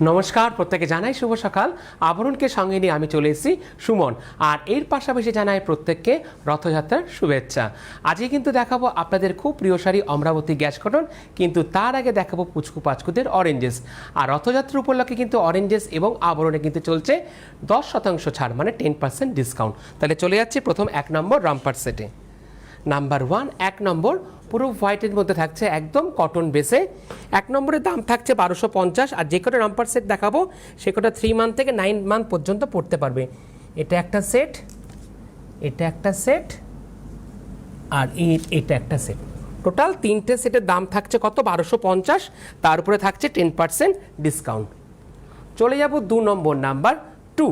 নমস্কার, প্রত্যেকে জানাই শুভ সকাল। আবরণকে সঙ্গে নিয়ে আমি চলে এসেছি সুমন, আর এর পাশাপাশি জানাই প্রত্যেককে রথযাত্রার শুভেচ্ছা। আজকে কিন্তু দেখাবো আপনাদের খুব প্রিয় শাড়ি অমরাবতী গ্যাস কটন, কিন্তু তার আগে দেখাবো পুচকু পাচকুদের অরেঞ্জেস। আর রথযাত্রা উপলক্ষে কিন্তু অরেঞ্জেস এবং আবরণে কিন্তু চলছে 10% ছাড়, মানে 10% ডিসকাউন্ট। তাহলে চলে যাচ্ছি প্রথম 1 নম্বর রামপার সেটে। নাম্বার 1, 1 নম্বর পুরো হোয়াইটের মধ্যে থাকছে একদম কটন বেসে। 1 নম্বরের দাম থাকছে 1250। আর যে কটা রামপার সেট দেখাবো সে কটা 3 মান্থ থেকে 9 মান্থ পর্যন্ত পড়তে পারবে। এটা একটা সেট, এটা একটা সেট, আর এটা একটা সেট। টোটাল 3টে সেটের দাম থাকছে কত? 1250। তার উপরে থাকছে 10% ডিসকাউন্ট। চলে যাব 2 নম্বর, নাম্বার 2।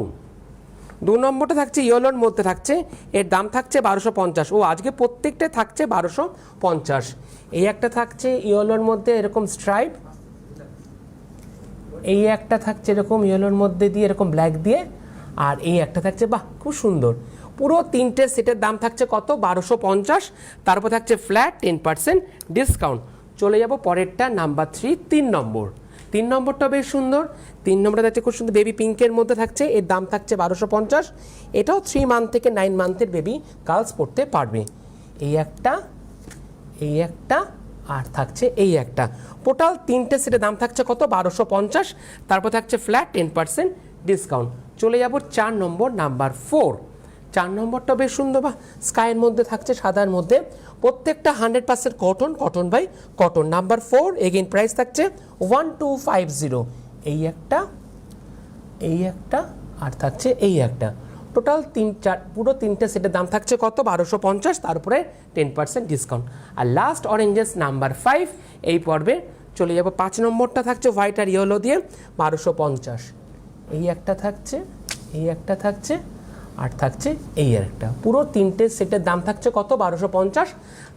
2 নম্বরটা থাকছে ইয়েলোর মধ্যে থাকছে, এর দাম থাকছে 1250। ও আজকে প্রত্যেকটা থাকছে 1250। এই একটা থাকছে ইয়েলোর মধ্যে এরকম স্ট্রাইপ, এই একটা থাকছে এরকম ইয়েলোর মধ্যে দিয়ে এরকম ব্ল্যাক দিয়ে, আর এই একটা থাকছে, বাহ খুব সুন্দর। পুরো 3টে সেটের দাম থাকছে কত? 1250। তারপর থাকছে ফ্ল্যাট 10% ডিসকাউন্ট। চলে যাব পরেরটা, নাম্বার 3, 3 নম্বর। 3 নম্বরটা বেশ সুন্দর। 3 নম্বরটা থাকছে খুব সুন্দর বেবি পিঙ্কের মধ্যে থাকছে, এর দাম থাকছে 1250। এটাও 3 মান্থ থেকে 9 মান্থের বেবি গার্লস পড়তে পারবে। এই একটা, এই একটা, আর থাকছে এই একটা। টোটাল 3টে সেটের দাম থাকছে কত? 1250। তারপর থাকছে ফ্ল্যাট 10% ডিসকাউন্ট। চলে যাব 4 নম্বর, নাম্বার 4। 4 নম্বরটা বেশ সুন্দর, বা স্কাইয়ের মধ্যে থাকছে সাদার মধ্যে, প্রত্যেকটা 100% cotton, cotton by cotton. Number 4, again price থাকছে 1250। এই একটা, এই একটা, আর থাকছে এই একটা। টোটাল 3-4 পুরো 3টে সেটের দাম থাকছে কত? 1250। তারপরে 10% ডিসকাউন্ট। আর লাস্ট অরেঞ্জেস নাম্বার 5 এই পর্বে। চলে যাব 5 নম্বরটা থাকছে হোয়াইট আর ইয়েলো দিয়ে 1250। এই একটা থাকছে, এই একটা থাকছে, আর থাকছে এই একটা। পুরো 3টে সেটের দাম থাকছে কত? 1250।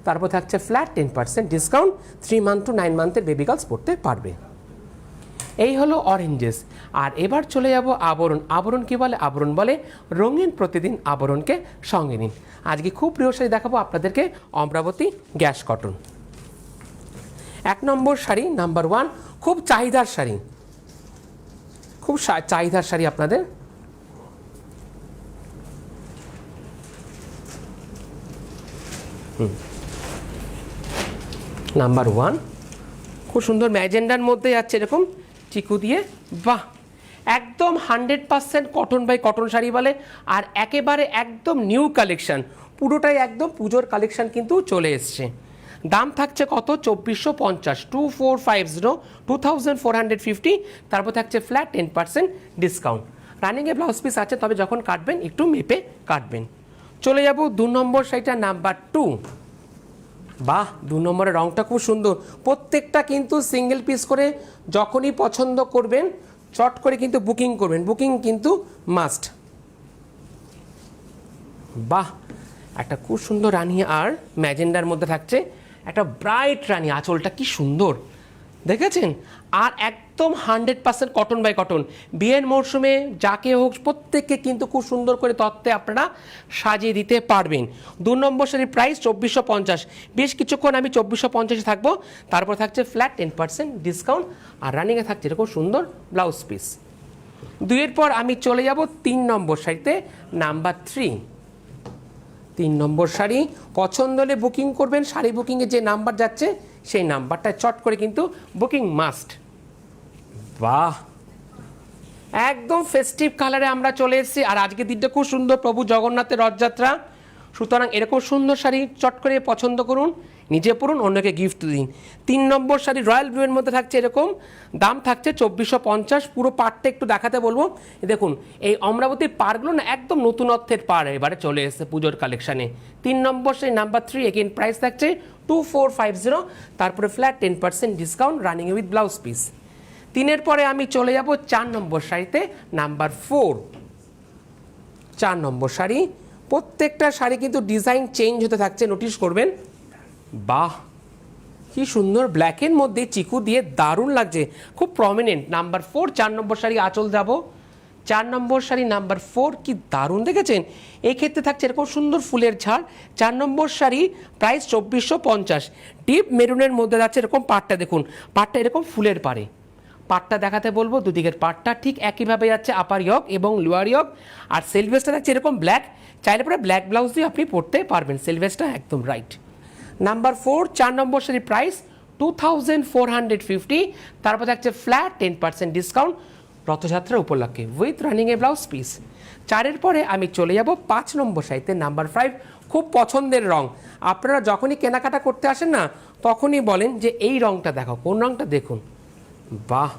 তারপর থাকছে ফ্ল্যাট 10% ডিসকাউন্ট। 3 মান্থ টু 9 মান্থের বেবি গার্লস পড়তে পারবে। এই হলো অরেঞ্জেস। আর এবার চলে যাব আবরণ। আবরণ কি বলে? আবরণ বলে রঙিন প্রতিদিন আবরণকে সঙ্গে নিন। আজকে খুব প্রিয় শাড়ি দেখাবো আপনাদেরকে, অমরাবতী গ্যাস কটন। 1 নম্বর শাড়ি, নাম্বার 1, খুব চাহিদার শাড়ি, খুব চাহিদার শাড়ি আপনাদের। নাম্বার 1 খুব সুন্দর ম্যাজেন্ডার মধ্যে যাচ্ছে এরকম চিকু দিয়ে, বাহ একদম 100% কটন বাই কটন শাড়ি বলে। আর একেবারে একদম নিউ কালেকশন, পুরোটাই একদম পুজোর কালেকশন কিন্তু চলে এসছে। দাম থাকছে কত? 2450, 2450, 2450। তারপর থাকছে ফ্ল্যাট 10% ডিসকাউন্ট। রানিংয়ে ব্লাউজ পিস আছে, তবে যখন কাটবেন একটু মেপে কাটবেন। চলে যাব 2 নম্বর শাড়িটা, নাম্বার 2। বাহ, 2 নম্বরের রঙটা খুব সুন্দর। প্রত্যেকটা কিন্তু সিঙ্গেল পিস করে, যখনই পছন্দ করবেন চট করে কিন্তু বুকিং করবেন, বুকিং কিন্তু মাস্ট। বাহ, একটা খুব সুন্দর রানী আর ম্যাজেন্ডার মধ্যে থাকছে একটা ব্রাইট রানী, আঁচলটা কি সুন্দর দেখেছেন। আর একদম 100% কটন বাই কটন। বিয়ের মরশুমে যাকে হোক প্রত্যেককে কিন্তু খুব সুন্দর করে তত্ত্বে আপনারা সাজিয়ে দিতে পারবেন। 2 নম্বর শাড়ির প্রাইস 2450। বেশ কিছুক্ষণ আমি 2450 থাকবো। তারপর থাকছে ফ্ল্যাট 10% ডিসকাউন্ট। আর রানিংয়ে থাকছে এরকম সুন্দর ব্লাউজ পিস। 2-এর পর আমি চলে যাব 3 নম্বর শাড়িতে, নাম্বার 3। 3 নম্বর শাড়ি পছন্দ হলে বুকিং করবেন। শাড়ি বুকিংয়ে যে নাম্বার যাচ্ছে সেই নাম্বারটা চট করে কিন্তু বুকিং মাস্ট। বাহ, একদম ফেস্টিভ কালারে আমরা চলে এসেছি। আর আজকের দিনটা খুব সুন্দর, প্রভু জগন্নাথের রথযাত্রা। সুতরাং এরকম সুন্দর শাড়ি চট করে পছন্দ করুন, নিজে পরুন, অন্যকে গিফট দিন। 3 নম্বর শাড়ি রয়্যাল ব্লুয়ের মধ্যে থাকছে এরকম, দাম থাকছে 2450। পুরো পাড়টা একটু দেখাতে বলবো। দেখুন এই অমরাবতীর পাড়গুলো না একদম নতুনত্বের পাড় এবারে চলে এসেছে পুজোর কালেকশানে। 3 নম্বর শাড়ি নাম্বার 3, এগেইন প্রাইস থাকছে 2450। তারপরে flat 10% discount, running with blouse piece. 3-এর পরে আমি চলে যাব 4 নম্বর শাড়িতে, নাম্বার 4। 4 নম্বর শাড়ি, প্রত্যেকটা শাড়ি কিন্তু ডিজাইন চেঞ্জ হতে থাকছে, নোটিশ করবেন। বাহ, কি সুন্দর ব্ল্যাকের মধ্যে চিকু দিয়ে, দারুণ লাগছে, খুব প্রমিনেন্ট। নাম্বার 4, 4 নম্বর শাড়ি আঁচল যাব। 4 নম্বর শাড়ি নাম্বার 4, কি দারুণ দেখেছেন। এই ক্ষেত্রে থাকছে এরকম সুন্দর ফুলের ঝাড়। 4 নম্বর শাড়ি প্রাইস 2450। ডিপ মেরুনের মধ্যে যাচ্ছে এরকম পাড়টা, দেখুন পাড়টা এরকম ফুলের পাড়ে, পাটটা দেখাতে বলবো, দুদিকের পাটটা ঠিক একইভাবে যাচ্ছে, আপার ইয়ক এবং লোয়ার ইয়ক। আর সেলভেসটা থাকছে এরকম ব্ল্যাক, চাইলে পরে ব্ল্যাক ব্লাউজ দিয়ে আপনি পরতে পারবেন, সেলভেসটা একদম রাইট। নাম্বার 4, 4 নম্বর শাড়ি প্রাইস 2450, তারপর থাকছে ফ্ল্যাট 10% ডিসকাউন্ট রথযাত্রা উপলক্ষে উইথ রানিং এ ব্লাউজ পিস। 4-এর পরে আমি চলে যাব 5 নম্বর শাড়িতে, নাম্বার 5, খুব পছন্দের রং। আপনারা যখনই কেনাকাটা করতে আসেন না, তখনই বলেন যে এই রংটা দেখাও, কোন রংটা দেখুন, বাহ।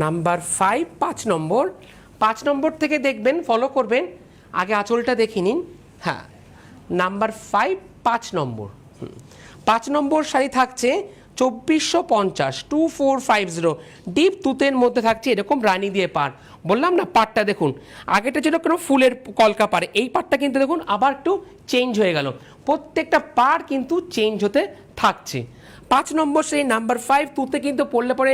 নাম্বার 5, 5 নম্বর, 5 নম্বর থেকে দেখবেন, ফলো করবেন, আগে আঁচলটা দেখে নিন। হ্যাঁ, নাম্বার 5, 5 নম্বর, 5 নম্বর শাড়ি থাকছে 2450, 2450, ডিপ তুতের মধ্যে থাকছে এরকম রানী দিয়ে পার। বললাম না পাটটা দেখুন, আগেটা ছিল কোনো ফুলের কলকা পারে, এই পাটটা কিন্তু দেখুন আবার একটু চেঞ্জ হয়ে গেল, প্রত্যেকটা পার কিন্তু চেঞ্জ হতে থাকছে। 5 নম্বর সেই নাম্বার 5 তুতে কিন্তু পরলে পরে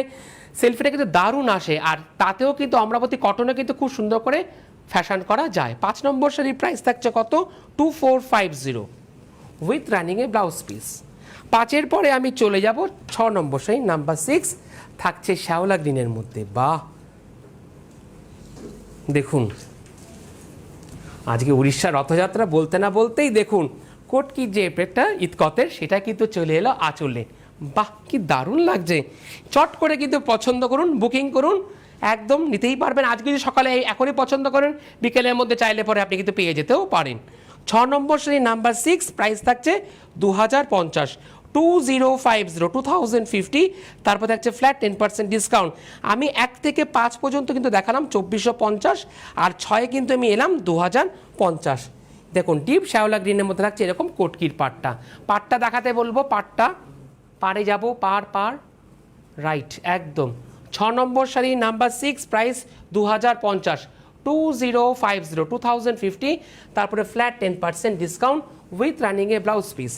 সেলফিটা কিন্তু দারুণ আসে, আর তাতেও কিন্তু অমরাবতী কটনে কিন্তু খুব সুন্দর করে ফ্যাশন করা যায়। 5 নম্বর শাড়ির প্রাইস থাকছে কত, 2450 উইথ রানিং এ ব্লাউজ পিস। 5-এর পরে আমি চলে যাব 6 নম্বর শাড়ি, নাম্বার 6, থাকছে শ্যাওলা গ্রিনের মধ্যে। বাহ, দেখুন আজকে উড়িষ্যার রথযাত্রা বলতে না বলতেই দেখুন কোটকির যে এফেক্টটা ইতকতের, সেটা কিন্তু চলে এলো আঁচলে। বাহ, কি দারুণ লাগছে। চট করে কিন্তু পছন্দ করুন, বুকিং করুন, একদম নিতেই পারবেন। আজকে যদি সকালে এখনই পছন্দ করেন, বিকেলের মধ্যে চাইলে পরে আপনি কিন্তু পেয়ে যেতেও পারেন। 6 নম্বর শাড়ি নাম্বার 6, প্রাইস থাকছে 2050, 2050, তারপর থাকছে ফ্ল্যাট 10% ডিসকাউন্ট। আমি 1 থেকে 5 পর্যন্ত কিন্তু দেখালাম 2450, আর 6-এ কিন্তু আমি এলাম 2050। দেখুন ডিপ শ্যাওলা গ্রিনের মধ্যে থাকছে এরকম কোটকির পাটটা। পাটটা দেখাতে বলবো, পাটটা পারে যাব, পার রাইট একদম। 6 নম্বর শাড়ি নাম্বার 6, প্রাইস 2050, 2050, তারপরে ফ্ল্যাট 10% ডিসকাউন্ট উইথ রানিং এ ব্লাউজ পিস।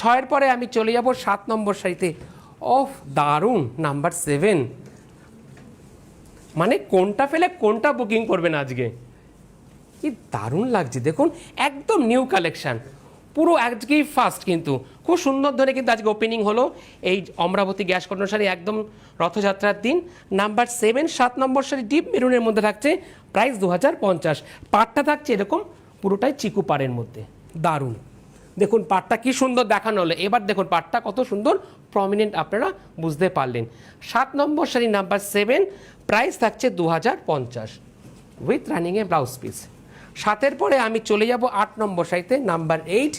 6-এর পরে আমি চলে যাব 7 নম্বর শাড়িতে। ওফ, দারুণ, নাম্বার 7, মানে কোনটা ফেলে কোনটা বুকিং করবেন আজকে, কি দারুণ লাগছে। দেখুন একদম নিউ কালেকশন, পুরো আজকেই ফার্স্ট, কিন্তু খুব সুন্দর ধরে কিন্তু আজকে ওপেনিং হলো এই অমরাবতী গ্যাস কটন শাড়ি, একদম রথযাত্রার দিন। নাম্বার 7, 7 নম্বর শাড়ি ডিপ মেরুনের মধ্যে থাকছে, প্রাইস 2050। পাটটা থাকছে এরকম পুরোটাই চিকু পাড়ের মধ্যে, দারুণ। দেখুন পাটটা কি সুন্দর দেখানো হলো, এবার দেখুন পাটটা কত সুন্দর প্রমিনেন্ট, আপনারা বুঝতে পারলেন। 7 নম্বর শাড়ি নাম্বার 7, প্রাইস থাকছে 2050 উইথ রানিং এ ব্লাউজ পিস। 7-এর পরে আমি চলে যাব 8 নম্বর শাড়িতে, নাম্বার 8।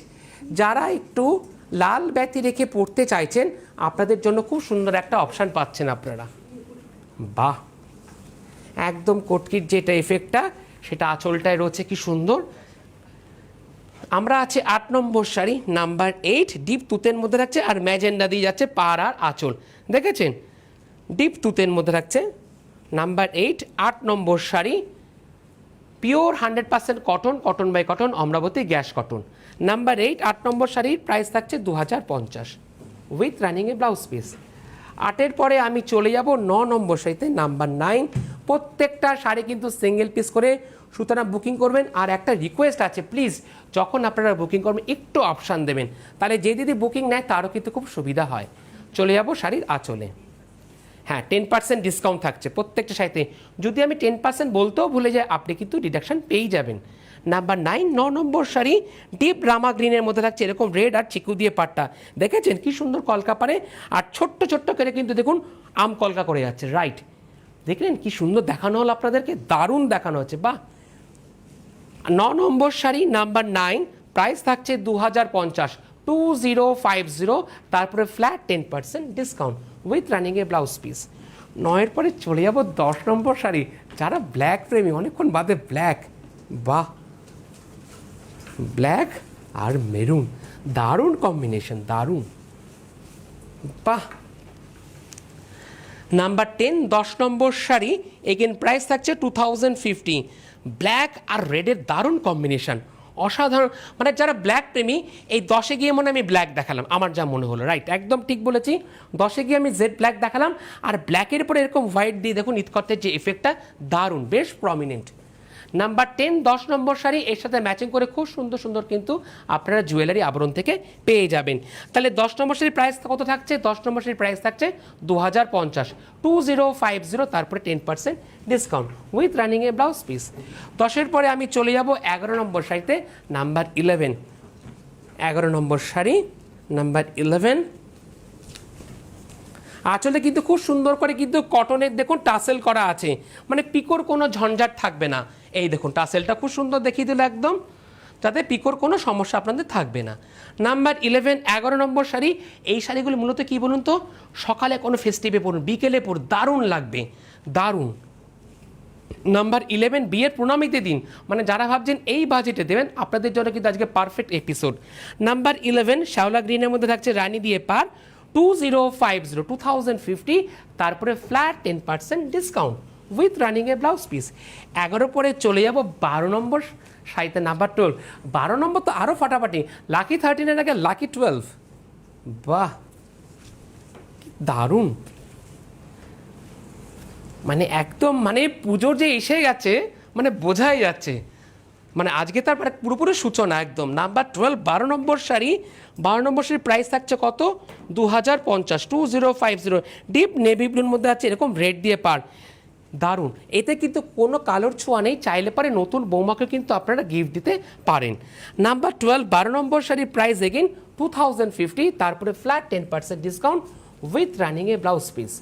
যারা একটু লাল ব্যতি রেখে পড়তে চাইছেন, আপনাদের জন্য খুব সুন্দর একটা অপশান পাচ্ছেন আপনারা। বাহ, একদম কোটকির যেটা এফেক্টটা, সেটা আঁচলটায় রয়েছে, কি সুন্দর। আমরা আছে 8 নম্বর শাড়ি নাম্বার 8, ডিপ তুতের মধ্যে থাকছে, আর ম্যাজেন্ডা দিয়ে যাচ্ছে পার আর আঁচল, দেখেছেন ডিপ তুতের মধ্যে থাকছে। নাম্বার 8, 8 নম্বর শাড়ি, pure 100% cotton, cotton by cotton, Amravati gas cotton. Number 8, 8 নম্বর শাড়ির প্রাইস থাকছে 2050 উইথ রানিং এ ব্লাউজ পিস। 8-এর পরে আমি চলে যাব 9 নম্বর শাড়িতে, নাম্বার 9। প্রত্যেকটা শাড়ি কিন্তু সিঙ্গেল পিস করে, সুতরাং বুকিং করবেন। আর একটা রিকোয়েস্ট আছে, প্লিজ যখন আপনারা বুকিং করবেন একটু অপশান দেবেন, তাহলে যে দিদি বুকিং নেয় তারও কিন্তু খুব সুবিধা হয়। চলে যাব শাড়ির আঁচলে। হ্যাঁ, 10% ডিসকাউন্ট থাকছে প্রত্যেকটা শাড়িতে। যদি আমি 10% বলতেও ভুলে যাই, আপনি কিন্তু ডিডাকশন পেয়েই যাবেন। নাম্বার 9, 9 নম্বর শাড়ি ডিপ রামা গ্রিনের মধ্যে থাকছে এরকম রেড আর চিকু দিয়ে পাটটা, দেখেছেন কি সুন্দর কলকা পারে, আর ছোট্ট ছোট্ট করে কিন্তু দেখুন আম কলকা করে যাচ্ছে, রাইট, দেখলেন কি সুন্দর দেখানো হলো আপনাদেরকে, দারুণ দেখানো হচ্ছে। বাহ, 9 নম্বর শাড়ি নাম্বার 9, প্রাইস থাকছে 2050, 2050, তারপরে ফ্ল্যাট 10% ডিসকাউন্ট উইথ রানিং এ ব্লাউজ পিস। 9-এর পরে চলে যাব 10 নম্বর শাড়ি। যারা ব্ল্যাক প্রেমী, অনেকক্ষণ বাদে ব্ল্যাক, বাহ, ব্ল্যাক আর মেরুন, দারুণ কম্বিনেশন, দারুণ, বাহ। নাম্বার 10, 10 নম্বর শাড়ি, এগেন প্রাইস থাকছে 2050, ব্ল্যাক আর রেডের দারুণ কম্বিনেশন, অসাধারণ। মানে যারা ব্ল্যাক প্রেমী, এই 10-এ গিয়ে মনে আমি ব্ল্যাক দেখালাম, আমার যা মনে হলো, রাইট, একদম ঠিক বলেছি। 10-এ গিয়ে আমি জেড ব্ল্যাক দেখালাম, আর ব্ল্যাকের পরে এরকম হোয়াইট দিয়ে দেখুন ইতকতের যে এফেক্টটা, দারুণ, বেশ প্রমিনেন্ট। নাম্বার 10 10 নম্বর শাড়ি, এর সাথে ম্যাচিং করে খুব সুন্দর সুন্দর কিন্তু আপনারা জুয়েলারি আবরণ থেকে পেয়ে যাবেন। তাহলে 10 নম্বর শাড়ির প্রাইস কত থাকছে? 10 নম্বর শাড়ির প্রাইস থাকছে 2050, 2050, তারপরে 10% ডিসকাউন্ট উইথ রানিং এ ব্লাউজ পিস। 10-এর পরে আমি চলে যাব 11 নম্বর শাড়িতে, নাম্বার 11। 11 নম্বর শাড়ি, নাম্বার 11। আঁচলে কিন্তু খুব সুন্দর করে কিন্তু কটনের দেখুন টাসেল করা আছে, মানে পিকোর কোনো ঝঞ্ঝাট থাকবে না। এই দেখুন টাসেলটা খুব সুন্দর দেখিয়ে দিল একদম, যাতে পিকোর কোনো সমস্যা আপনাদের থাকবে না। নাম্বার 11 11 নম্বর শাড়ি। এই শাড়িগুলো মূলত কি বলুন তো, সকালে কোনো ফেস্টিভে পরুন, বিকেলে পরুন, দারুণ লাগবে, দারুণ। নাম্বার 11 বিয়ের প্রণামীতে দিন, মানে যারা ভাবছেন এই বাজেটে দেবেন, আপনাদের জন্য কিন্তু আজকে পারফেক্ট এপিসোড। নাম্বার 11 শ্যাওলা গ্রিনের মধ্যে থাকছে রানী দিয়ে পার, 2050, 2050, তারপরে ফ্ল্যাট 10% ডিসকাউন্ট উইথ রানিং এ ব্লাউজ পিস। 11 পরে চলে যাব 12 নম্বর শাড়িতে, নাম্বার 12। 12 নম্বর তো আরও ফাটাফাটি, লাকি 13-এর আগে লাকি 12। বাহ, দারুণ, মানে একদম মানে পুজোর যে এসে গেছে, মানে বোঝাই যাচ্ছে, মানে আজকে তার মানে পুরোপুরি সূচনা একদম। নাম্বার 12 12 নম্বর শাড়ি। 12 নম্বর শাড়ির প্রাইস থাকছে কত? 2050, 2050, ডিপ নেভি ব্লুর মধ্যে আছে এরকম রেড দিয়ে পার, দারুণ। এতে কিন্তু কোনো কালোর ছোঁয়া নেই, চাইলে পারে নতুন বৌমাকে কিন্তু আপনারা গিফট দিতে পারেন। নাম্বার 12 12 নম্বর শাড়ির প্রাইস এগেইন 2050, তারপরে ফ্ল্যাট 10% ডিসকাউন্ট উইথ রানিং এ ব্লাউজ পিস।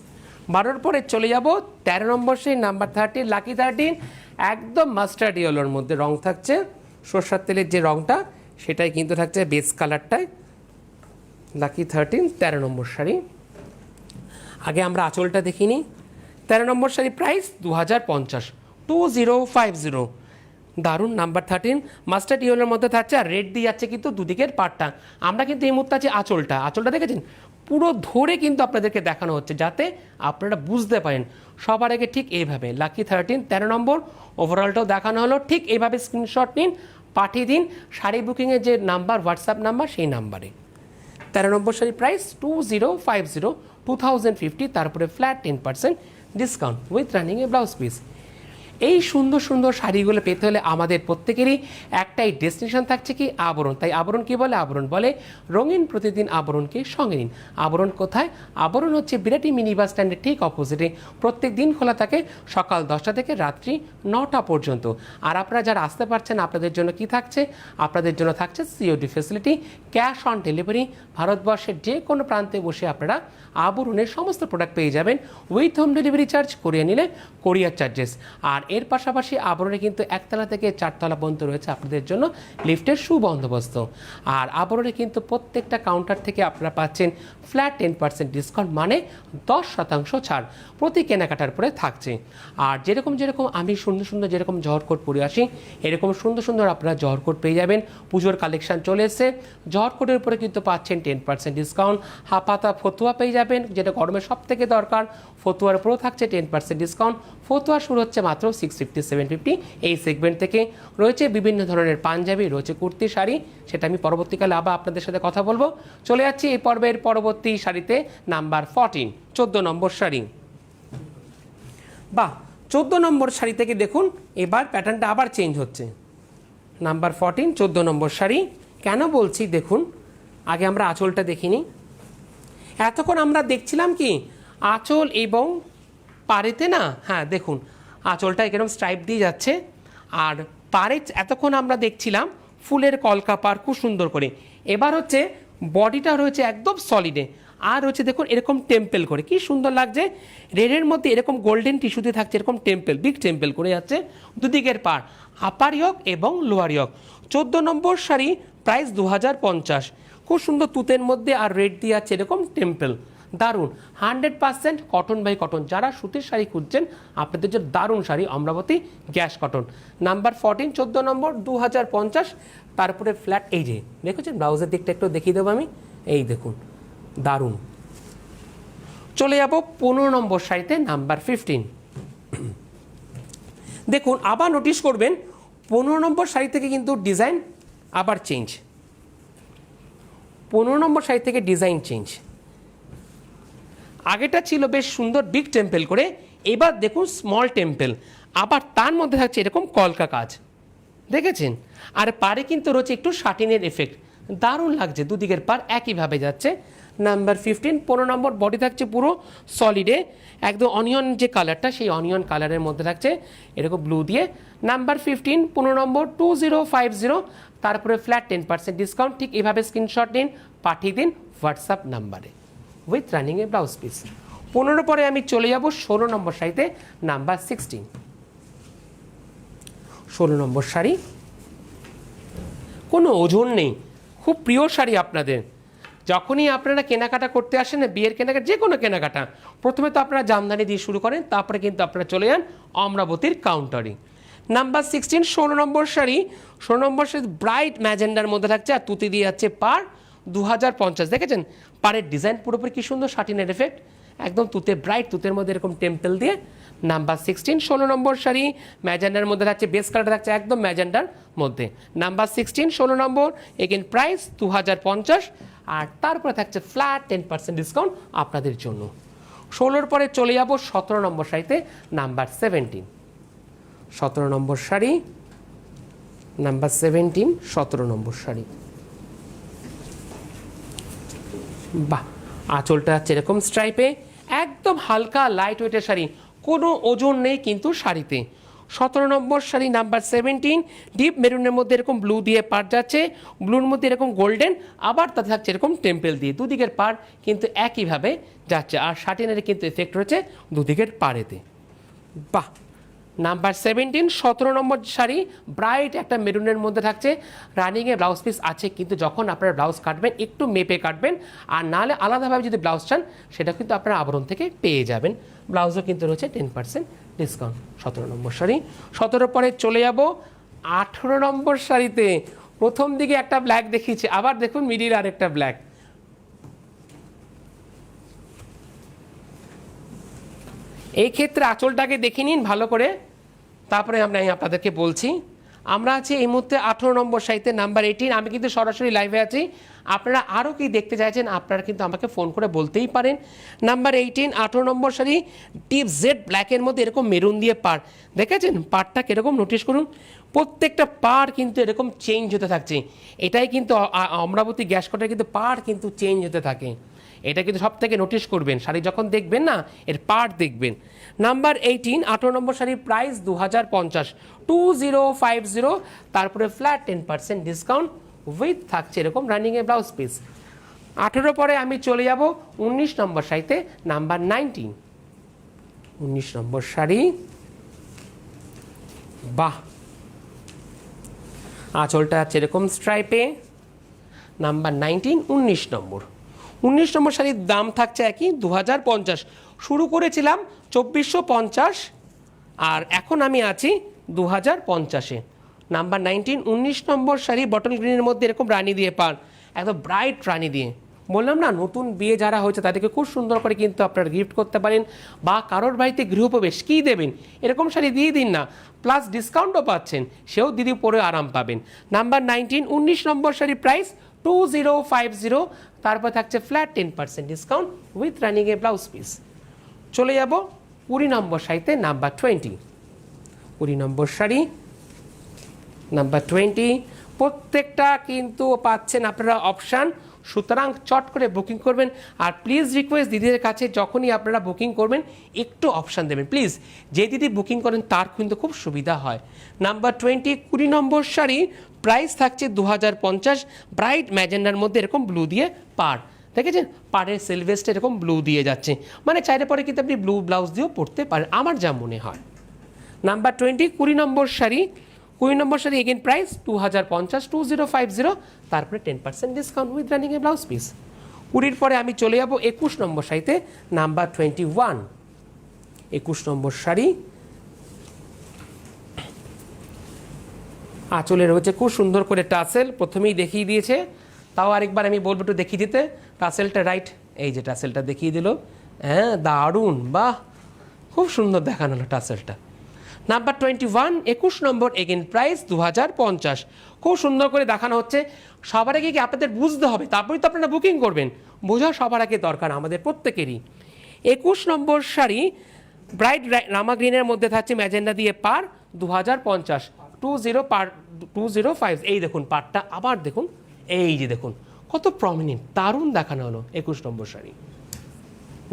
12-র পরে চলে যাব 13 নম্বর শাড়ি, নাম্বার 13 লাকি 13, একদম মাস্টার্ড ইয়েলোর মধ্যে রং থাকছে, সরষের তেলের যে রংটা সেটাই কিন্তু থাকছে বেস কালারটায়, লাকি 13 13 নম্বর শাড়ি। আগে আমরা আঁচলটা দেখিনি। 13 নম্বর শাড়ি প্রাইস 2050, 2050, দারুণ। নাম্বার 13 মাস্টার্ড ইয়েলোর মধ্যে থাকছে, আর রেড দিয়ে যাচ্ছে কিন্তু দুদিকের পাটটা। আমরা কিন্তু এই মুহূর্তে আছে আঁচলটা দেখেছেন পুরো ধরে কিন্তু আপনাদেরকে দেখানো হচ্ছে, যাতে আপনারা বুঝতে পারেন। সবার আগে ঠিক এইভাবে লাকি 13 13 নম্বর ওভারঅলটাও দেখানো হলো, ঠিক এইভাবে স্ক্রিনশট নিন, পাঠিয়ে দিন শাড়ি বুকিংয়ের যে নাম্বার, হোয়াটসঅ্যাপ নাম্বার, সেই নাম্বারে। 13 নম্বর শাড়ি প্রাইস 2050, 2050, তারপরে ফ্ল্যাট 10% ডিসকাউন্ট উইথ রানিং এ ব্লাউজ পিস। এই সুন্দর সুন্দর শাড়িগুলো পেতে হলে আমাদের প্রত্যেকেরই একটাই ডেস্টিনেশন থাকছে, কি আবরণ। তাই আবরণ কি বলে? আবরণ বলে রঙিন প্রতিদিন আবরণকে সঙ্গে নিন। আবরণ কোথায়? আবরণ হচ্ছে বিরাটি মিনি বাস স্ট্যান্ডের ঠিক অপোজিটে, প্রত্যেক দিন খোলা থাকে সকাল 10টা থেকে রাত্রি 9টা পর্যন্ত। আর আপনারা যারা আসতে পারছেন, আপনাদের জন্য কি থাকছে? আপনাদের জন্য থাকছে COD facility, cash on delivery. ভারতবর্ষের যে কোনো প্রান্তে বসে আপনারা আবরণের সমস্ত প্রোডাক্ট পেয়ে যাবেন উইথ হোম ডেলিভারি চার্জ, করিয়ে নিলে কোরিয়ার চার্জেস। আর এর পাশাপাশি আবরণে কিন্তু 1তলা থেকে 4তলা পর্যন্ত রয়েছে আপনাদের জন্য লিফটের সুবন্দোবস্ত। আর আবরণে কিন্তু প্রত্যেকটা কাউন্টার থেকে আপনারা পাচ্ছেন ফ্ল্যাট 10% ডিসকাউন্ট, মানে 10% ছাড় প্রতি কেনাকাটার পরে থাকছে। আর যেরকম আমি সুন্দর সুন্দর যেরকম জহর কোট পরে আসি, এরকম সুন্দর সুন্দর আপনারা জহর কোট পেয়ে যাবেন। পুজোর কালেকশন চলে এসেছে, জহর কোটের উপরে কিন্তু পাচ্ছেন 10% ডিসকাউন্ট। হাফাতা ফতুয়া পেয়ে যাবেন, যেটা গরমে সব থেকে দরকার। ফতুয়ার উপরেও থাকছে 10% ডিসকাউন্ট। ফতুয়া শুরু হচ্ছে মাত্র 650 750 এই সেগমেন্ট থেকে। রয়েছে বিভিন্ন ধরনের পাঞ্জাবি, রয়েছে কুর্তি শাড়ি, সেটা আমি পরবর্তীকালে আবার আপনাদের সাথে কথা বলবো। চলে যাচ্ছি এই পর্বের পরবর্তী শাড়িতে, নাম্বার 14 14 নম্বর শাড়ি। বাহ, 14 নম্বর শাড়ি থেকে দেখুন এবার প্যাটার্নটা আবার চেঞ্জ হচ্ছে। নাম্বার 14 14 নম্বর শাড়ি। কেন বলছি দেখুন, আগে আমরা আঁচলটা দেখিনি। এতক্ষণ আমরা দেখছিলাম কি আঁচল এবং পাড়েতে না, হ্যাঁ দেখুন আঁচলটা এরকম স্ট্রাইপ দিয়ে যাচ্ছে, আর পাড়ে এতক্ষণ আমরা দেখছিলাম ফুলের কলকা পার খুব সুন্দর করে। এবার হচ্ছে বডিটা রয়েছে একদম সলিডে, আর হচ্ছে দেখুন এরকম টেম্পেল করে, কি সুন্দর লাগছে। রেডের মধ্যে এরকম গোল্ডেন টিস্যুতে থাকছে এরকম টেম্পেল, বিগ টেম্পেল করে যাচ্ছে দুদিকের পার, আপার ইয়ক এবং লোয়ার ইয়ক। 14 নম্বর শাড়ি প্রাইস 2050, খুব সুন্দর তুতের মধ্যে আর রেড দিয়ে আছে এরকম টেম্পেল, দারুণ। 100% কটন বাই কটন। যারা সুতির শাড়ি খুঁজছেন, আপনাদের যে দারুণ sari Amaravati gas cotton. Number 14 14 number 2050, তারপরে ফ্ল্যাট। এই যে দেখেছেন ব্লাউজের দিকটা একটু দেখিয়ে দেবো আমি, এই দেখুন দারুণ। চলে যাব 15 নম্বর শাড়িতে, নাম্বার 15। দেখুন আবার নোটিশ করবেন 15 নম্বর শাড়ি থেকে কিন্তু ডিজাইন আবার চেঞ্জ। 15 নম্বর শাড়ি থেকে ডিজাইন চেঞ্জ। আগেটা ছিল বেশ সুন্দর বিগ টেম্পেল করে, এবার দেখুন স্মল টেম্পেল। আবার তার মধ্যে থাকছে এরকম কলকা কাজ, দেখেছেন? আর পারে কিন্তু রয়েছে একটু শাটিনের এফেক্ট, দারুণ লাগছে, দুদিকের পার একইভাবে যাচ্ছে। নাম্বার 15 15 নম্বর বডি থাকছে পুরো সলিডে, একদম অনিয়ন যে কালারটা সেই অনিয়ন কালারের মধ্যে থাকছে এরকম ব্লু দিয়ে। নাম্বার 15 15 নম্বর 2050, তারপরে ফ্ল্যাট 10% ডিসকাউন্ট। ঠিক এভাবে স্ক্রিনশট নিন, পাঠিয়ে দিন হোয়াটসঅ্যাপ নাম্বারে উইথ রানিংয়ে ব্লাউজ পিস। 15 পরে আমি চলে যাব 16 নম্বর শাড়িতে, নাম্বার 16। 16 নম্বর শাড়ি, কোনো ওজন নেই, খুব প্রিয় শাড়ি আপনাদের। যখনই আপনারা কেনাকাটা করতে আসেন না, বিয়ের কেনাকাটা যে কোনো কেনাকাটা, প্রথমে তো আপনারা জামদানি দিয়ে শুরু করেন, তারপরে কিন্তু আপনারা চলে যান অমরাবতীর কাউন্টারে। নাম্বার 16 16 নম্বর শাড়ি। 16 নম্বর শাড়ি ব্রাইট ম্যাজেন্ডার মধ্যে থাকছে, আর তুতি দিয়ে যাচ্ছে পার 2050। দেখেছেন পাড়ের ডিজাইন পুরোপুরি কি সুন্দর শাটিনের এফেক্ট, একদম তুতে ব্রাইট তুতের মধ্যে এরকম টেম্পল দিয়ে। নাম্বার 16 16 নম্বর শাড়ি, ম্যাজেন্ডার মধ্যে থাকছে, বেস কালারটা থাকছে একদম ম্যাজেন্ডার মধ্যে। নাম্বার 16 16 নম্বর, এগেন প্রাইস 2050, আর তারপরে থাকছে ফ্ল্যাট 10% ডিসকাউন্ট আপনাদের জন্য। 16 পরে চলে যাব 17 নম্বর শাড়িতে, নাম্বার 17। 17 নম্বর শাড়ি, নাম্বার 17 17 নম্বর শাড়ি। বাহ, আঁচলটা হচ্ছে এরকম স্ট্রাইপে, একদম হালকা লাইট ওয়েটের শাড়ি, কোনো ওজন নেই কিন্তু শাড়িতে। 17 নম্বর শাড়ি নাম্বার 17, ডিপ মেরুনের মধ্যে এরকম ব্লু দিয়ে পার যাচ্ছে, ব্লুর মধ্যে এরকম গোল্ডেন, আবার তাতে থাকছে এরকম টেম্পেল দিয়ে, দুদিকের পার কিন্তু একইভাবে যাচ্ছে, আর শাটিনের কিন্তু এফেক্ট রয়েছে দুদিকের পাড়েতে। বাহ, নাম্বার 17 17 নম্বর শাড়ি, ব্রাইট একটা মেরুনের মধ্যে থাকছে, রানিংয়ে ব্লাউজ পিস আছে, কিন্তু যখন আপনারা ব্লাউজ কাটবেন একটু মেপে কাটবেন, আর নাহলে আলাদাভাবে যদি ব্লাউজ চান সেটা কিন্তু আপনারা আবরণ থেকে পেয়ে যাবেন। ব্লাউজও কিন্তু রয়েছে 10% ডিসকাউন্ট। 17 নম্বর শাড়ি। 17 পরে চলে যাব 18 নম্বর শাড়িতে। প্রথম দিকে একটা ব্ল্যাক দেখিয়েছি, আবার দেখুন মিডিল আর একটা ব্ল্যাক। এই ক্ষেত্রে আঁচলটাকে দেখে নিন ভালো করে, তারপরে আমি আপনাদেরকে বলছি। আমরা আছি এই মুহূর্তে 18 নম্বর শাড়িতে, নাম্বার 18। আমি কিন্তু সরাসরি লাইভে আছি, আপনারা আরও কি দেখতে চাইছেন আপনারা কিন্তু আমাকে ফোন করে বলতেই পারেন। নাম্বার 18 18 নম্বর শাড়ি, ডিপ জেড ব্ল্যাকের মধ্যে এরকম মেরুন দিয়ে পাড়, দেখেছেন পাড়টা কীরকম, নোটিস করুন প্রত্যেকটা পাড় কিন্তু এরকম চেঞ্জ হতে থাকছে। এটাই কিন্তু অমরাবতী গ্যাস কাটার কিন্তু পাড় কিন্তু চেঞ্জ হতে থাকে, এটা কিন্তু সব থেকে নোটিশ করবেন, শাড়ি যখন দেখবেন না এর পার্ট দেখবেন। নাম্বার 18 18 নম্বর শাড়ির প্রাইস 2050, 2050, তারপরে ফ্ল্যাট 10% ডিসকাউন্ট উইথ থাকছে এরকম রানিংয়ে ব্লাউজ পিস। 18 পরে আমি চলে যাব 19 নম্বর শাড়িতে, নাম্বার 19। 19 নম্বর শাড়ি, বাহ, আঁচলটা আছে এরকম স্ট্রাইপে, নাম্বার 19 19 নম্বর। 19 নম্বর শাড়ির দাম থাকছে একই 2050। শুরু করেছিলাম 2450, আর এখন আমি আছি 2050-এ। নাম্বার 19 19 নম্বর শাড়ি, বটল গ্রিনের মধ্যে এরকম রানী দিয়ে পান, একদম ব্রাইট রানী দিয়ে। বললাম না, নতুন বিয়ে যারা হয়েছে তাদেরকে খুব সুন্দর করে কিন্তু আপনারা গিফট করতে পারেন, বা কারোর বাড়িতে গৃহপ্রবেশ কী দেবেন এরকম শাড়ি দিয়ে দিন না, প্লাস ডিসকাউন্টও পাচ্ছেন, সেও দিদি পরে আরাম পাবেন। নাম্বার 19 19 নম্বর শাড়ি, প্রাইস 2050, তারপর থাকছে ফ্ল্যাট 10% ডিসকাউন্ট উইথ রানিংয়ে ব্লাউজ পিস। চলে যাব 20 নম্বর শাড়িতে, নাম্বার 20। 20 নম্বর শাড়ি, নাম্বার 20। প্রত্যেকটা কিন্তু পাচ্ছেন আপনারা অপশান, সুতরাং চট করে বুকিং করবেন। আর প্লিজ রিকোয়েস্ট দিদিদের কাছে, যখনই আপনারা বুকিং করবেন একটু অপশান দেবেন প্লিজ, যে দিদি বুকিং করেন তার কিন্তু খুব সুবিধা হয়। নাম্বার 20 20 নম্বর শাড়ি, প্রাইস থাকছে 2050, ব্রাইট ম্যাজেন্ডার মধ্যে এরকম ব্লু দিয়ে পাড়, দেখেছেন পাড়ের সিলভেস্টে এরকম ব্লু দিয়ে যাচ্ছে, মানে চাইলে পরে কিন্তু আপনি ব্লু ব্লাউজ দিয়েও পরতে পারেন, আমার যা মনে হয়। নাম্বার 20 20 নম্বর শাড়ি, 20 নম্বর শাড়ি, এগেন প্রাইস 2050, 2050, তারপরে 10% ডিসকাউন্ট উইথ রানিংয়ে ব্লাউজ পিস। 20 পরে আমি চলে যাব 21 নম্বর শাড়িতে, নাম্বার 21। 21 নম্বর শাড়ি, আঁচলে রয়েছে খুব সুন্দর করে টাসেল, প্রথমেই দেখিয়ে দিয়েছে, তাও আরেকবার আমি বলবো একটু দেখিয়ে দিতে টাসেলটা, রাইট, এই যে টাসেলটা দেখিয়ে দিল, হ্যাঁ দারুণ, বাহ খুব সুন্দর দেখানো হলো টাসেলটা। নাম্বার 21 21 নম্বর, এগেন প্রাইস 2050, খুব সুন্দর করে দেখানো হচ্ছে। সবার আগে কি আপনাদের বুঝতে হবে, তারপরেই তো আপনারা বুকিং করবেন, বোঝা সবার আগে দরকার আমাদের প্রত্যেকেরই। 21 নম্বর শাড়ি, ব্রাইট রামা গ্রিনের মধ্যে থাকছে ম্যাজেন্ডা দিয়ে পার 2050, 2050 এই দেখুন পারটা আবার দেখুন, এই যে দেখুন কত প্রমিনেন্ট, দারুণ দেখানো হলো 21 নম্বর শাড়ি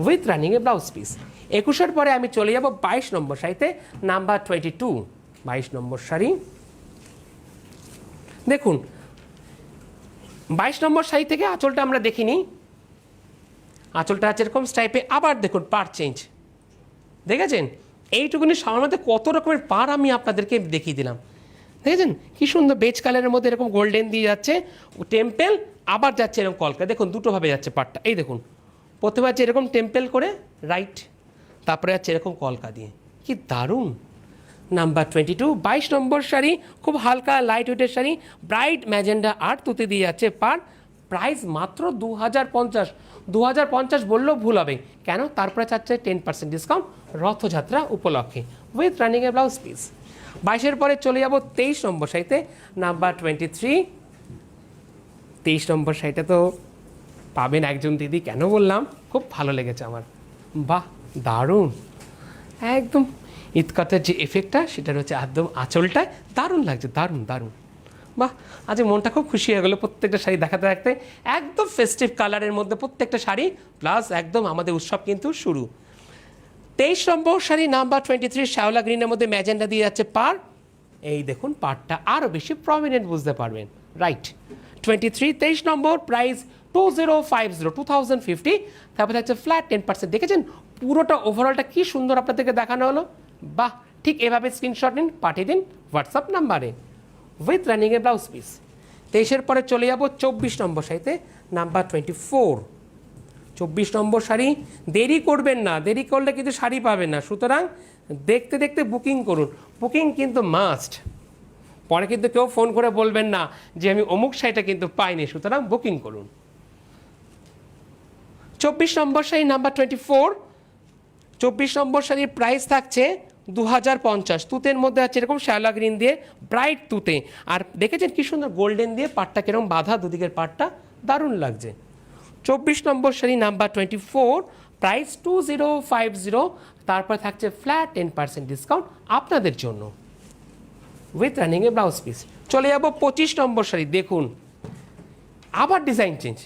উইথ রানিংয়ে ব্লাউজ পিস। 21-এর পরে আমি চলে যাব 22 নম্বর শাড়িতে, নাম্বার 22। 22 নম্বর শাড়ি দেখুন, 22 নম্বর শাড়ি থেকে আঁচলটা আমরা দেখিনি, আঁচলটা আছে এরকম স্টাইপে, আবার দেখুন পার চেঞ্জ, দেখেছেন এইটুকুনি সামার মধ্যে কত রকমের পার আমি আপনাদেরকে দেখিয়ে দিলাম। দেখেছেন কি সুন্দর বেজ কালারের মধ্যে এরকম গোল্ডেন দিয়ে যাচ্ছে টেম্পেল, আবার যাচ্ছে এরকম কলকা, দেখুন দুটোভাবে যাচ্ছে পারটা, এই দেখুন প্রথমে আছে এরকম টেম্পেল করে রাইট, তারপরে যাচ্ছে এরকম কলকা দিয়ে, কি দারুণ। নাম্বার 22, 22 নম্বর শাড়ি, খুব হালকা লাইট ওয়েটের শাড়ি, ব্রাইট ম্যাজেন্ডা আর তুতে দিয়ে যাচ্ছে পার, প্রাইস মাত্র 2050। 2050 বললেও ভুল হবে, কেন তারপরে চাচ্ছে 10% ডিসকাউন্ট রথযাত্রা উপলক্ষে উইথ রানিংয়ের ব্লাউজ পিস। 22-এর পরে চলে যাব 23 নম্বর শাড়িতে, নাম্বার 23। 23 নম্বর শাড়িটা তো পাবেন একজন দিদি, কেন বললাম, খুব ভালো লেগেছে আমার, বাহ দারুণ, একদম ইতকাতের যে এফেক্টটা সেটা হচ্ছে একদম আঁচলটায় দারুণ লাগছে, দারুণ দারুণ, বাহ আজ মনটা খুব খুশি হয়ে গেলো প্রত্যেকটা শাড়ি দেখাতে দেখাতে, একদম ফেস্টিভ কালারের মধ্যে প্রত্যেকটা শাড়ি, প্লাস একদম আমাদের উৎসব কিন্তু শুরু। 23 নম্বর শাড়ি নাম্বার 23, শ্যাওলা গ্রিনের মধ্যে ম্যাজেন্ডা দিয়ে যাচ্ছে পার, এই দেখুন পারটা আরও বেশি প্রমিনেন্ট বুঝতে পারবেন, রাইট 23, 23 নম্বর, প্রাইস 2050, তারপরে হচ্ছে ফ্ল্যাট 10%। দেখেছেন পুরোটা ওভারঅলটা কি সুন্দর আপনাদেরকে দেখানো হলো, বাহ ঠিক এভাবে স্ক্রিনশট নিন, পাঠিয়ে দিন হোয়াটসঅ্যাপ নাম্বারে উইথ রানিংয়ের ব্লাউজ পিস। 23-এর পরে চলে যাব 24 নম্বর শাড়িতে, নাম্বার 24। 24 নম্বর শাড়ি, দেরি করবেন না, দেরি করলে কিন্তু শাড়ি পাবেন না, সুতরাং দেখতে দেখতে বুকিং করুন, বুকিং কিন্তু মাস্ট, পরে কিন্তু কেউ ফোন করে বলবেন না যে আমি অমুক শাড়িটা কিন্তু পাইনি, সুতরাং বুকিং করুন। 24 নম্বর শাড়ি নাম্বার 24। 24 নম্বর শাড়ির প্রাইস থাকছে 2050, তুতের মধ্যে আছে এরকম শ্যাওলা গ্রিন দিয়ে ব্রাইট তুতে, আর দেখেছেন কি সুন্দর গোল্ডেন দিয়ে পাটটা কিরকম বাঁধা, দুদিকের পাটটা দারুণ লাগছে। 24 নম্বর শাড়ি নাম্বার 24, প্রাইস 2050, তারপর থাকছে ফ্ল্যাট 10% ডিসকাউন্ট আপনাদের জন্য উইথ রানিংয়ে ব্লাউজ পিস। চলে যাব 25 নম্বর শাড়ি, দেখুন আবার ডিজাইন চেঞ্জ,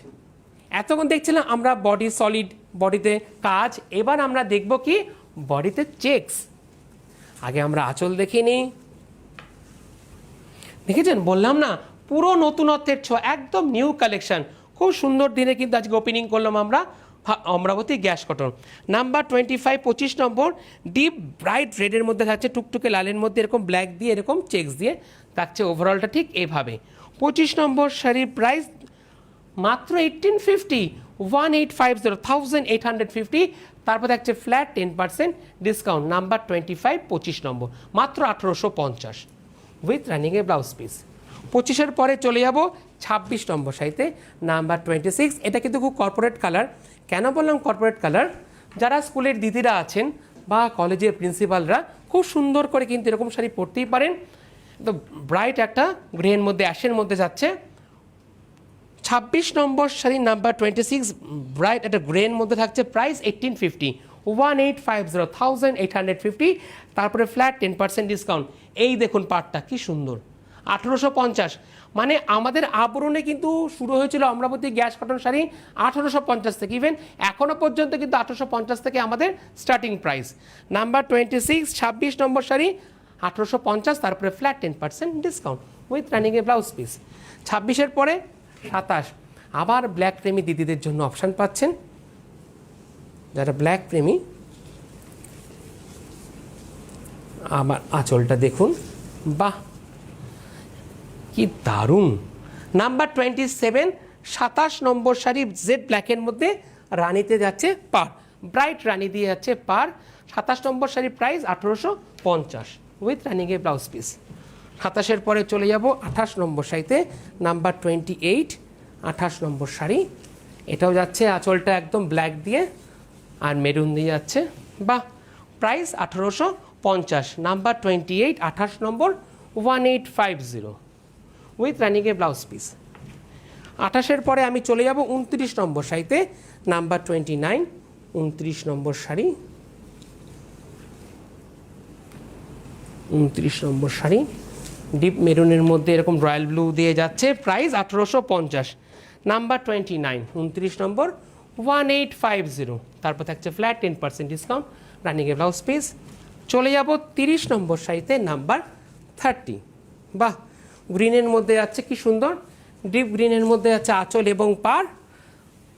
এতক্ষণ দেখছিলাম আমরা বডি সলিড, বডিতে কাজ, এবার আমরা দেখব কি বডিতে চেকস। আগে আমরা আঁচল দেখে নিই, দেখেছেন বললাম না পুরো নতুনত্বের ছোঁয়া, একদম নিউ কালেকশন, খুব সুন্দর দিনে কিন্তু আজকে ওপেনিং করলাম আমরা অমরাবতী গ্যাস কটন। নাম্বার 25, 25 নম্বর, ডিপ ব্রাইট রেডের মধ্যে থাকছে টুকটুকে লালের মধ্যে এরকম ব্ল্যাক দিয়ে এরকম চেকস দিয়ে থাকছে, ওভারঅলটা ঠিক এভাবে। 25 নম্বর শাড়ির প্রাইস মাত্র 1850, 1850, তারপর থাকছে ফ্ল্যাট 10% ডিসকাউন্ট। নাম্বার 25, 25 নম্বর, মাত্র 1850 উইথ রানিংয়ে ব্লাউজ পিস। 25-এর পরে চলে যাব 26 নম্বর শাড়িতে, নাম্বার 26। এটা কিন্তু খুব কর্পোরেট কালার, কেন বললাম কর্পোরেট কালার, যারা স্কুলের দিদিরা আছেন বা কলেজের প্রিন্সিপালরা খুব সুন্দর করে কিন্তু এরকম শাড়ি পরতেই পারেন, তো ব্রাইট একটা গ্রের মধ্যে অ্যাশের মধ্যে যাচ্ছে। 26 নম্বর শাড়ি নাম্বার 26, ব্রাইট একটা গ্রের মধ্যে থাকছে, প্রাইস 1850, 1850, তারপরে ফ্ল্যাট 10% ডিসকাউন্ট। এই দেখুন পাটটা কি সুন্দর, 1850, মানে আমাদের আবরণে কিন্তু শুরু হয়েছিল অমরাবতী গ্যাস কটন শাড়ি 1850 থেকে, ইভেন এখনও পর্যন্ত কিন্তু 1850 থেকে আমাদের স্টার্টিং প্রাইস। নাম্বার 26, 26 নম্বর শাড়ি 1850, তারপরে ফ্ল্যাট 10% ডিসকাউন্ট উইথ রানিংয়ে ব্লাউজ পিস। 26-এর পরে 27, আবার ব্ল্যাক প্রেমী দিদিদের জন্য অপশান পাচ্ছেন, যারা ব্ল্যাক প্রেমী, আমার আঁচলটা দেখুন, বাহ কি দারুণ। নাম্বার 27, 27 নম্বর শাড়ি জেড ব্ল্যাকের মধ্যে রানিতে যাচ্ছে পার, ব্রাইট রানি দিয়ে যাচ্ছে পার। 27 নম্বর শাড়ির প্রাইস 1850 উইথ রানিংয়ে ব্লাউজ পিস। 27-এর পরে চলে যাব 28 নম্বর শাড়িতে, নাম্বার 28, 28 নম্বর শাড়ি, এটাও যাচ্ছে আঁচলটা একদম ব্ল্যাক দিয়ে আর মেরুন দিয়ে যাচ্ছে, বাহ প্রাইস 1850। নাম্বার 28, 28 নম্বর, 1850 উইথ রানিংয়ে ব্লাউজ পিস। 28-এর পরে আমি চলে যাব 29 নম্বর শাড়িতে, নাম্বার 29, 29 নম্বর শাড়ি, 29 নম্বর শাড়ি, ডিপ মেরুনের মধ্যে এরকম রয়্যাল ব্লু দিয়ে যাচ্ছে, প্রাইস 1850। নাম্বার 29, 29 নম্বর 1850। তারপর থাকছে ফ্ল্যাট 10% ডিসকাউন্ট, রানিংয়ে ব্লাউজ পিস। চলে যাব 30 নম্বর শাড়িতে, নাম্বার 30। বাহ, গ্রিনের মধ্যে আছে কি সুন্দর, ডিপ গ্রিনের মধ্যে আছে আঁচল এবং পাড়,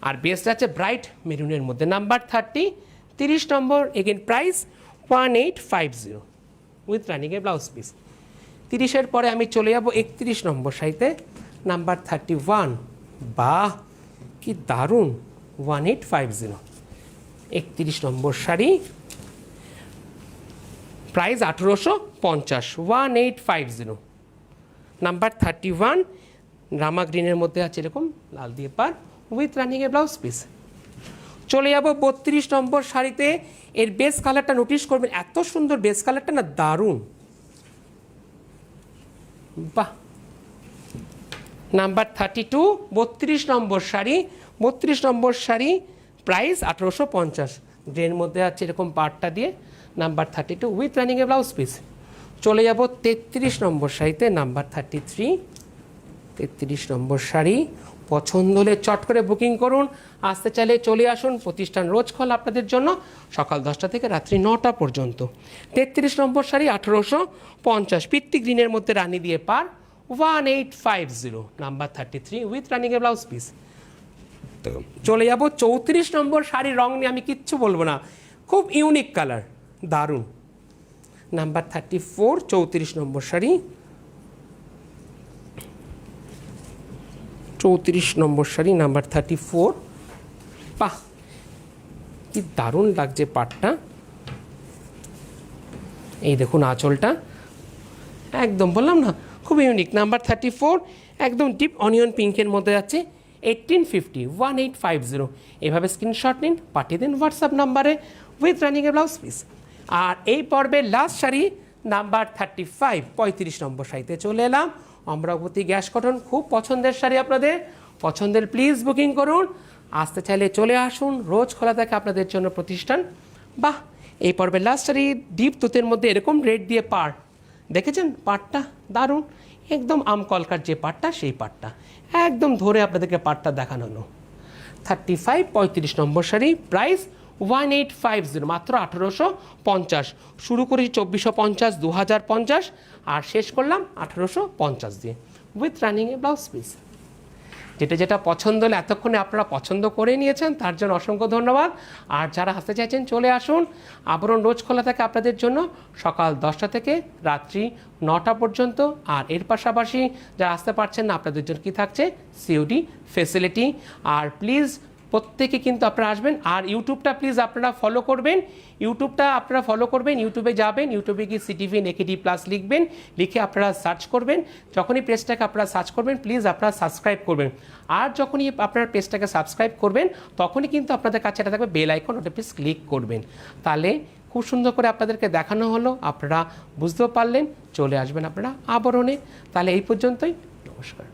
আর বেসটা আছে ব্রাইট মেরুনের মধ্যে। নাম্বার 30, 30 নম্বর, এগেন প্রাইস 1850 উইথ রানিংয়ে ব্লাউজ পিস। 30-এর পরে আমি চলে যাব 31 নম্বর শাড়িতে, নাম্বার 31। বাহ, কি দারুণ, 1850। 31 নম্বর শাড়ি, প্রাইস 1850, 1850। নাম্বার 31, রামা গ্রিনের মধ্যে আছে এরকম লাল দিয়ে পার উইথ রানিংয়ে ব্লাউজ পিস। চলে যাব 32 নম্বর শাড়িতে, এর বেস কালারটা নোটিশ করবেন, এত সুন্দর বেস কালারটা না, দারুণ। বাহ, নাম্বার 32, 32 নম্বর শাড়ি, 32 নম্বর শাড়ি, প্রাইস 1850। গ্রের মধ্যে আছে এরকম পাড়টা দিয়ে, নাম্বার 32 উইথ রানিংয়ে ব্লাউজ পিস। চলে যাব 33 নম্বর শাড়িতে, নাম্বার 33, 33 নম্বর শাড়ি। পছন্দ হলে চট করে বুকিং করুন, আসতে চাইলে চলে আসুন। প্রতিষ্ঠান রোজ খোলা আপনাদের জন্য, সকাল 10টা থেকে রাত্রি 9টা পর্যন্ত। 33 নম্বর শাড়ি 1850, পিত্তি গ্রিনের মধ্যে রানি দিয়ে পার, 1850, নাম্বার 33 উইথ রানিংয়ে ব্লাউজ পিস। চলে যাব 34 নম্বর শাড়ির, রং নিয়ে আমি কিচ্ছু বলবো না, খুব ইউনিক কালার, দারুণ। নাম্বার 34, 34 নম্বর শাড়ি, 34 নম্বর শাড়ি, নাম্বার 34। বাহ, কি দারুণ লাগছে পাটটা, এই দেখুন আঁচলটা, একদম বললাম না খুব ইউনিক। নাম্বার 34, একদম ডিপ অনিয়ন পিঙ্কের মধ্যে আছে, 1850, 1850। এভাবে স্ক্রিনশট নিন, পাঠিয়ে দিন হোয়াটসঅ্যাপ নাম্বারে উইথ রানিংয়ে ব্লাউজ পিস। আর এই পর্বের লাস্ট শাড়ি, নাম্বার 35, 35 নম্বর শাড়িতে চলে এলাম, অমরাবতী গ্যাস কটন। খুব পছন্দের শাড়ি আপনাদের, পছন্দের প্লিজ বুকিং করুন, আসতে চাইলে চলে আসুন, রোজ খোলা থাকে আপনাদের জন্য প্রতিষ্ঠান। বাহ, এই পর্বের লাস্ট শাড়ি, ডিপ তুতের মধ্যে এরকম রেড দিয়ে পাড়, দেখেছেন পাড়টা, দারুণ, একদম আমকলকার যে পাড়টা, সেই পাড়টা একদম ধরে আপনাদেরকে পাড়টা দেখানো হলো। 35, 35 নম্বর শাড়ি, প্রাইস 1850, মাত্র 1850। শুরু করেছি 2450, 2050, আর শেষ করলাম 1850 দিয়ে উইথ রানিংয়ে ব্লাউজ পিস। যেটা যেটা পছন্দ হলে এতক্ষণে আপনারা পছন্দ করে নিয়েছেন, তার জন্য অসংখ্য ধন্যবাদ। আর যারা আসতে চাইছেন চলে আসুন, আবরণ রোজ খোলা থাকে আপনাদের জন্য সকাল 10টা থেকে রাত্রি 9টা পর্যন্ত। আর এর পাশাপাশি যারা আসতে পারছেন না, আপনাদের জন্য কী থাকছে, সিওডি ফেসিলিটি। আর প্লিজ প্রত্যেকে কিন্তু আপনারা আসবেন, আর ইউটিউবটা প্লিজ আপনারা ফলো করবেন, ইউটিউবে যাবেন, ইউটিউবে গিয়ে সিটিভি নেকেডি প্লাস লিখবেন, লিখে আপনারা সার্চ করবেন। যখনই পেজটাকে আপনারা সার্চ করবেন, প্লিজ আপনারা সাবস্ক্রাইব করবেন। আর যখনই আপনার পেজটাকে সাবস্ক্রাইব করবেন, তখনই কিন্তু আপনাদের কাছে এটা থাকবে বেল আইকন, ওটা প্লিজ ক্লিক করবেন। তাহলে খুব সুন্দর করে আপনাদেরকে দেখানো হলো, আপনারা বুঝতেও পারলেন, চলে আসবেন আপনারা আবরণে। তাহলে এই পর্যন্তই, নমস্কার।